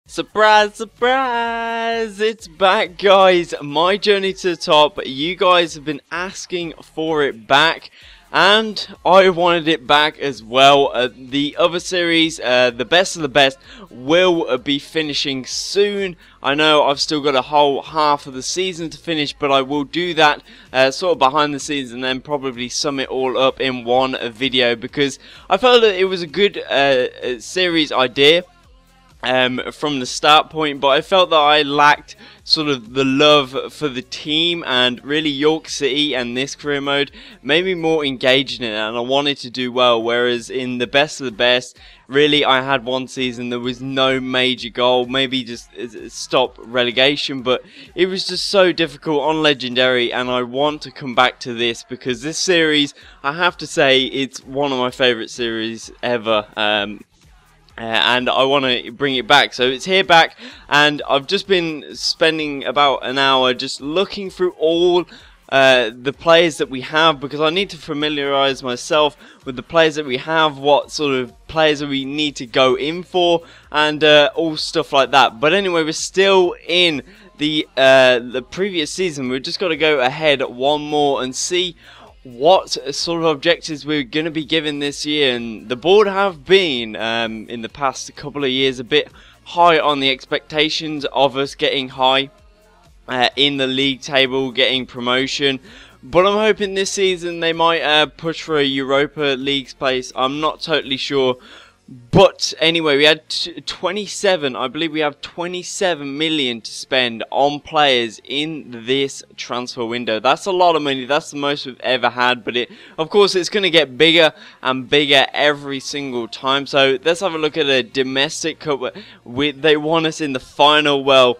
Surprise, surprise! It's back, guys. My journey to the top. You guys have been asking for it back, and I wanted it back as well. The other series, the best of the best, will be finishing soon. I know I've still got a whole half of the season to finish, but I will do that sort of behind the scenes and then probably sum it all up in one video, because I felt that it was a good series idea from the start point, but I felt that I lacked sort of the love for the team, and really York City and this career mode made me more engaged in it, and I wanted to do well. Whereas in the best of the best, really I had one season, there was no major goal, maybe just stop relegation, but it was just so difficult on legendary, and I want to come back to this because this series, I have to say, it's one of my favourite series ever. And I want to bring it back, so it's here back, and I've just been spending about an hour just looking through all the players that we have, because I need to familiarise myself with the players that we have, what sort of players that we need to go in for, and all stuff like that. But anyway, we're still in the previous season. We've just got to go ahead one more and see what sort of objectives we're going to be given this year. And the board have been in the past couple of years a bit high on the expectations of us getting high in the league table, getting promotion, but I'm hoping this season they might push for a Europa League's place. I'm not totally sure. But anyway, we had 27, I believe we have 27 million to spend on players in this transfer window. That's a lot of money. That's the most we've ever had. But of course, it's going to get bigger and bigger every single time. So let's have a look at a domestic cup. They want us in the final. Well,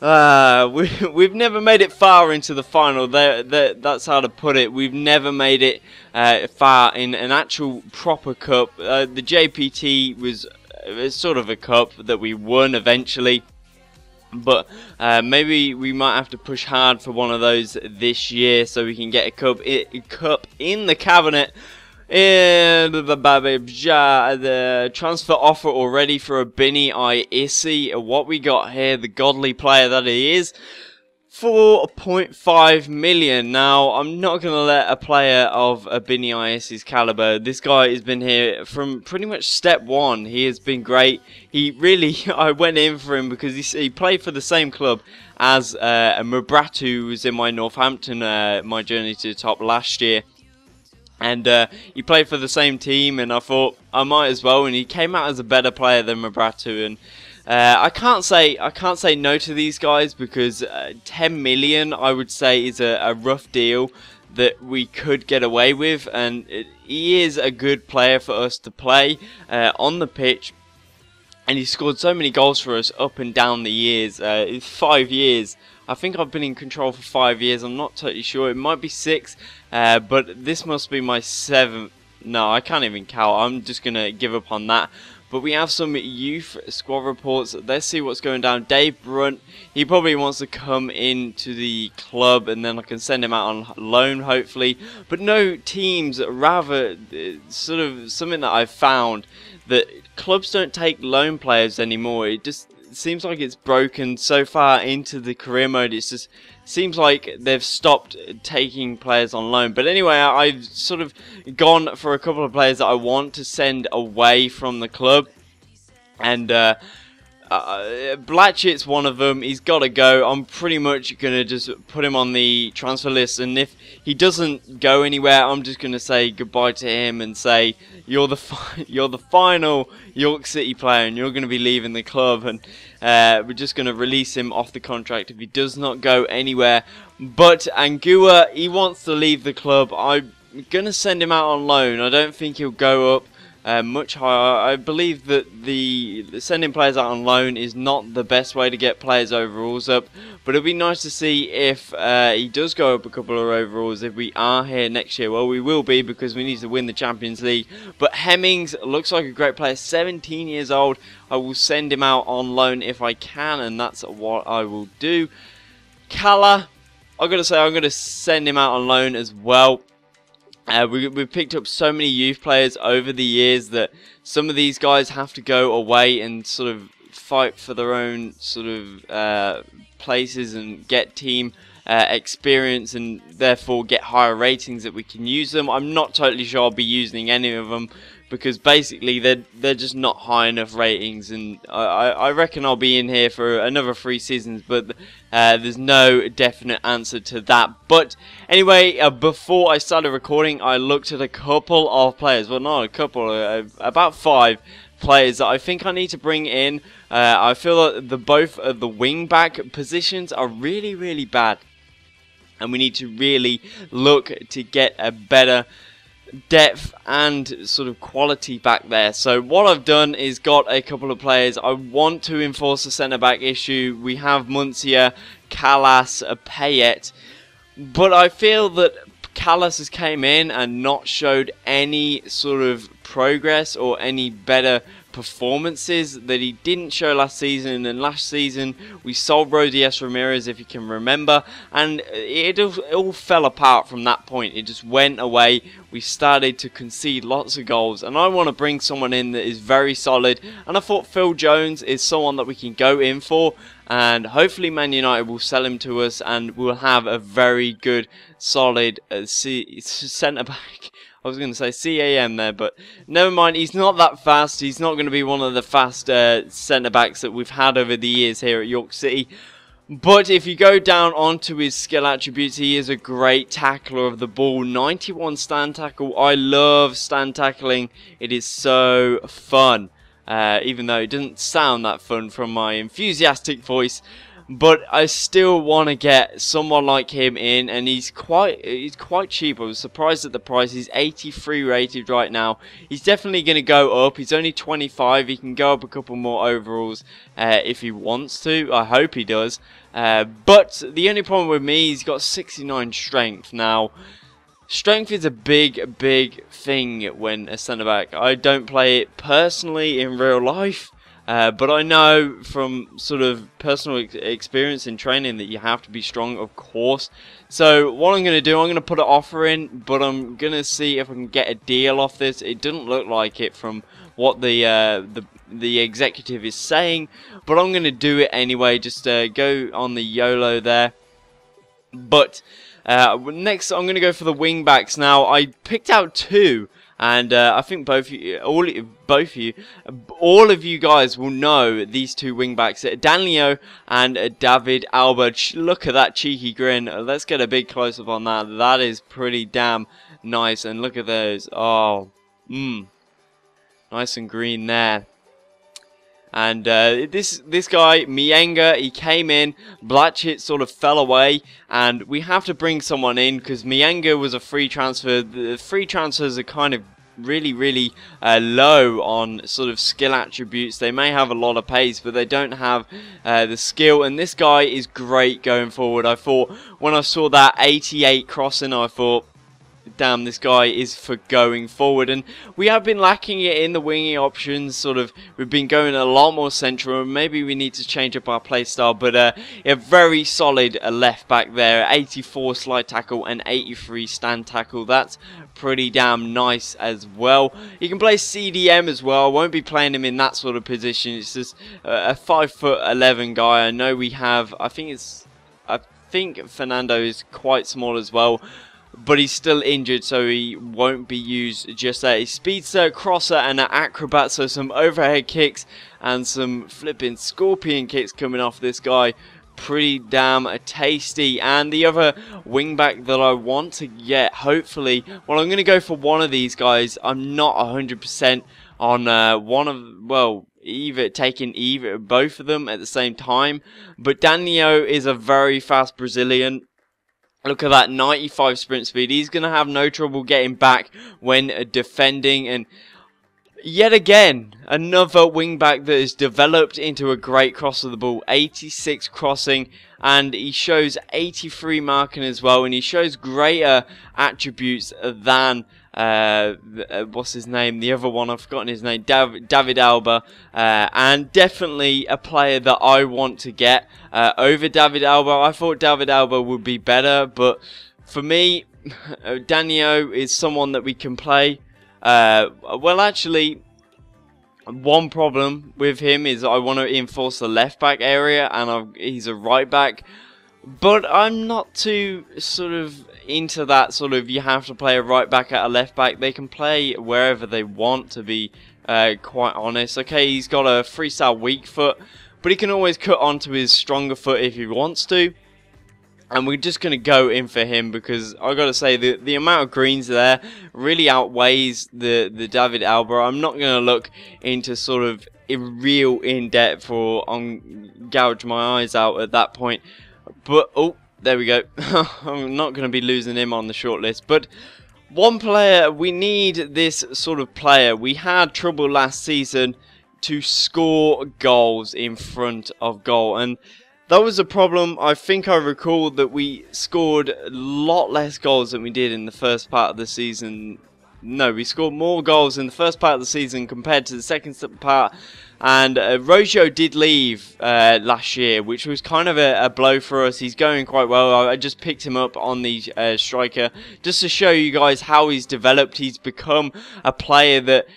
we've never made it far into the final. That's how to put it. We've never made it far in an actual proper cup. The JPT was sort of a cup that we won eventually, but maybe we might have to push hard for one of those this year so we can get a cup in the cabinet. The transfer offer already for a Bini Isi. What we got here, the godly player that he is, 4.5 million. Now, I'm not going to let a player of a Bini Isi's caliber. This guy has been here from pretty much step one. He has been great. He really, I went in for him because he played for the same club as Mubratu, who was in my Northampton, my journey to the top last year. And he played for the same team, and I thought I might as well. And he came out as a better player than Mubratu, and I can't say no to these guys, because 10 million I would say is a rough deal that we could get away with, and he is a good player for us to play on the pitch. And he scored so many goals for us up and down the years. 5 years. I think I've been in control for 5 years. I'm not totally sure. It might be 6. But this must be my 7th. No, I can't even count. I'm just going to give up on that. But we have some youth squad reports. Let's see what's going down. Dave Brunt, he probably wants to come into the club, and then I can send him out on loan, hopefully. But no teams, rather sort of something that I've found, that clubs don't take loan players anymore. It just seems like it's broken so far into the career mode. It's just seems like they've stopped taking players on loan. But anyway, I've sort of gone for a couple of players that I want to send away from the club, and Blatchett's one of them. He's got to go. I'm pretty much going to just put him on the transfer list, and if he doesn't go anywhere, I'm just going to say goodbye to him and say you're the final York City player, and you're going to be leaving the club, and we're just going to release him off the contract if he does not go anywhere. But Angua, he wants to leave the club. I'm going to send him out on loan. I don't think he'll go up much higher. I believe that the sending players out on loan is not the best way to get players' overalls up, but it'll be nice to see if he does go up a couple of overalls if we are here next year. Well, we will be, because we need to win the Champions League. But Hemmings looks like a great player, 17 years old. I will send him out on loan if I can, and that's what I will do. Kala, I've got to say, I'm going to send him out on loan as well. We've picked up so many youth players over the years that some of these guys have to go away and sort of fight for their own sort of places and get team experience, and therefore get higher ratings that we can use them. I'm not totally sure I'll be using any of them, because basically they're just not high enough ratings, and I reckon I'll be in here for another 3 seasons, but there's no definite answer to that. But anyway, before I started recording, I looked at a couple of players, well, not a couple, about 5 players that I think I need to bring in. I feel that both of the wing back positions are really bad, and we need to really look to get a better depth and sort of quality back there. So what I've done is got a couple of players. I want to enforce the centre back issue. We have Muncia, Callas, Payet, but I feel that Callas has came in and not showed any sort of progress or any better performances that he didn't show last season. And last season we sold Rodias Ramirez, if you can remember, and it all fell apart from that point. It just went away. We started to concede lots of goals, and I want to bring someone in that is very solid, and I thought Phil Jones is someone that we can go in for, and hopefully Man United will sell him to us and we'll have a very good solid centre back. I was going to say CAM there, but never mind. He's not that fast. He's not going to be one of the fast centre-backs that we've had over the years here at York City. But if you go down onto his skill attributes, he is a great tackler of the ball. 91 stand tackle. I love stand tackling. It is so fun. Even though it doesn't sound that fun from my enthusiastic voice. But I still want to get someone like him in, and he's quite cheap. I was surprised at the price. He's 83 rated right now. He's definitely going to go up. He's only 25. He can go up a couple more overalls if he wants to. I hope he does. But the only problem with me, he's got 69 strength. Now, strength is a big thing when a centre back. I don't play it personally in real life. But I know from sort of personal experience in training that you have to be strong, of course. So what I'm going to do, I'm going to put an offer in, but I'm going to see if I can get a deal off this. It doesn't look like it from what the executive is saying, but I'm going to do it anyway. Just go on the YOLO there. But next, I'm going to go for the wing backs. Now, I picked out 2. And I think both of you guys will know these 2 wingbacks, Danilo and David Alba. Look at that cheeky grin. Let's get a big close-up on that. That is pretty damn nice. And look at those. Oh, nice and green there. And this guy, Mienga, he came in, Blatchett sort of fell away, and we have to bring someone in because Mienga was a free transfer. The free transfers are kind of really low on sort of skill attributes. They may have a lot of pace, but they don't have the skill, and this guy is great going forward. I thought when I saw that 88 crossing, I thought, damn, this guy is for going forward. And we have been lacking it in the winging options. Sort of, we've been going a lot more central. Maybe we need to change up our play style. But a very solid left back there. 84 slide tackle and 83 stand tackle. That's pretty damn nice as well. You can play CDM as well. I won't be playing him in that sort of position. It's just a 5'11" guy. I know we have. I think Fernando is quite small as well. But he's still injured, so he won't be used just there. He's speedster, crosser, and an acrobat, so some overhead kicks and some flipping scorpion kicks coming off this guy. Pretty damn tasty. And the other wingback that I want to get, hopefully, well, I'm going to go for one of these guys. I'm not 100% on one of, well, taking both of them at the same time. But Danilo is a very fast Brazilian. Look at that, 95 sprint speed. He's going to have no trouble getting back when defending. And yet again, another wingback that is developed into a great cross of the ball. 86 crossing, and he shows 83 marking as well. And he shows greater attributes than what's his name? The other one, I've forgotten his name. David Alba, and definitely a player that I want to get over David Alba. I thought David Alba would be better, but for me, Danilo is someone that we can play. Well, actually, One problem with him is I want to enforce the left back area, and he's a right back. But I'm not too sort of into that sort of you have to play a right back at a left back. They can play wherever they want, to be quite honest. Okay, he's got a freestyle weak foot, but he can always cut onto his stronger foot if he wants to. And we're just going to go in for him because I got to say the amount of greens there really outweighs the David Alba. I'm not going to look into sort of real in-depth or gouge my eyes out at that point. But, oh, there we go. I'm not going to be losing him on the shortlist. But one player, we need this sort of player. We had trouble last season to score goals in front of goal. And that was a problem. I think I recall that we scored a lot less goals than we did in the first part of the season. No, we scored more goals in the first part of the season compared to the second part. And Rojo did leave last year, which was kind of a blow for us. He's going quite well. I just picked him up on the striker just to show you guys how he's developed. He's become a player that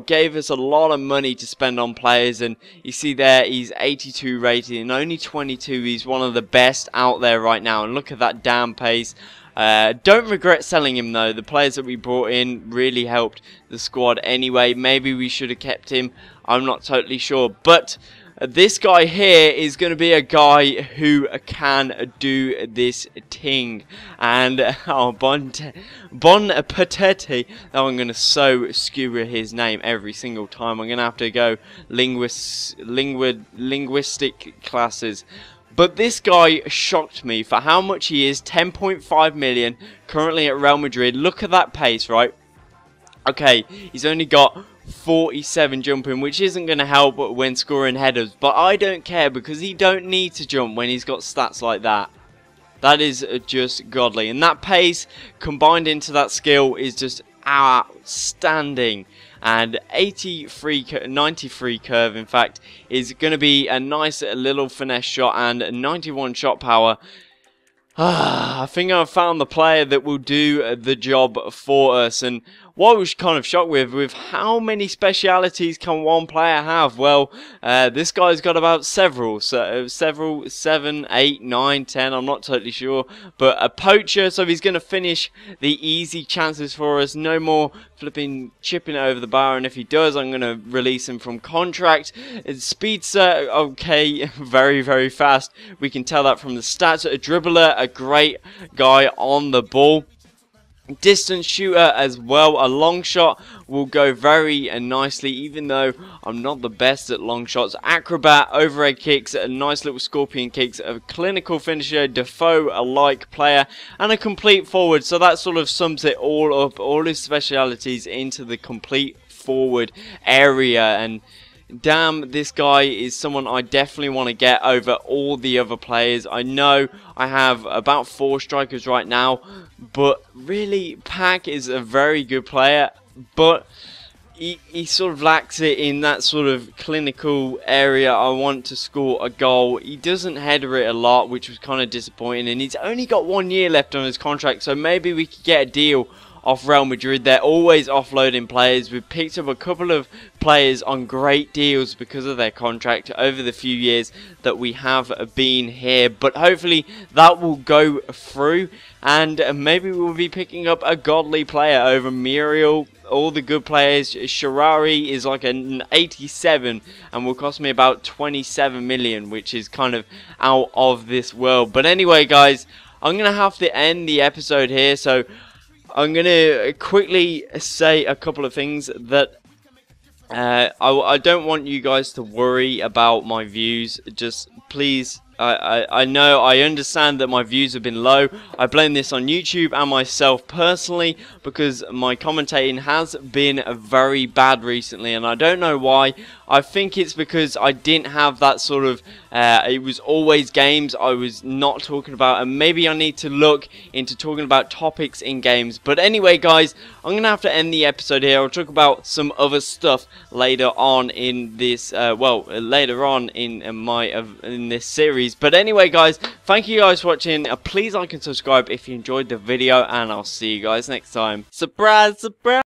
gave us a lot of money to spend on players. And you see there, he's 82 rated and only 22. He's one of the best out there right now. And look at that damn pace. Don't regret selling him though. The players that we brought in really helped the squad anyway. Maybe we should have kept him. I'm not totally sure. But this guy here is going to be a guy who can do this thing. And Bon Patete. Oh, I'm going to so skewer his name every single time. I'm going to have to go linguistic classes. But this guy shocked me for how much he is. 10.5 million currently at Real Madrid. Look at that pace, right? Okay, he's only got 47 jumping, which isn't going to help when scoring headers. But I don't care because he don't need to jump when he's got stats like that. That is just godly. And that pace combined into that skill is just outstanding. And 93 curve, in fact, is going to be a nice little finesse shot and 91 shot power. I think I've found the player that will do the job for us. And what I was kind of shocked with how many specialities can one player have? Well, this guy's got about several, 7, 8, 9, 10, I'm not totally sure. But a poacher, so he's going to finish the easy chances for us. No more flipping chipping it over the bar, and if he does, I'm going to release him from contract. Speedster, okay, very, very fast. We can tell that from the stats. A dribbler, a great guy on the ball. Distance shooter as well. A long shot will go very nicely, even though I'm not the best at long shots. Acrobat, overhead kicks, a nice little scorpion kicks, a clinical finisher, Defoe-like player, and a complete forward. So that sort of sums it all up, all his specialities into the complete forward area. And damn, this guy is someone I definitely want to get over all the other players. I know I have about 4 strikers right now, but really, Pack is a very good player, but he sort of lacks it in that sort of clinical area. I want to score a goal. He doesn't header it a lot, which was kind of disappointing, and he's only got 1 year left on his contract, so maybe we could get a deal off Real Madrid. They're always offloading players. We've picked up a couple of players on great deals because of their contract over the few years that we have been here, but hopefully that will go through, and maybe we'll be picking up a godly player over Muriel. All the good players. Sharari is like an 87 and will cost me about 27 million, which is kind of out of this world. But anyway, guys, I'm gonna have to end the episode here, so I'm going to quickly say a couple of things that I don't want you guys to worry about my views. Just please, I know, I understand that my views have been low. I blame this on YouTube and myself personally because my commentating has been very bad recently, and I don't know why. I think it's because I didn't have that sort of, it was always games I was not talking about, and maybe I need to look into talking about topics in games. But anyway, guys, I'm going to have to end the episode here. I'll talk about some other stuff later on in this, later on in this series. But anyway, guys, thank you guys for watching. Please like and subscribe if you enjoyed the video, and I'll see you guys next time. Surprise, surprise!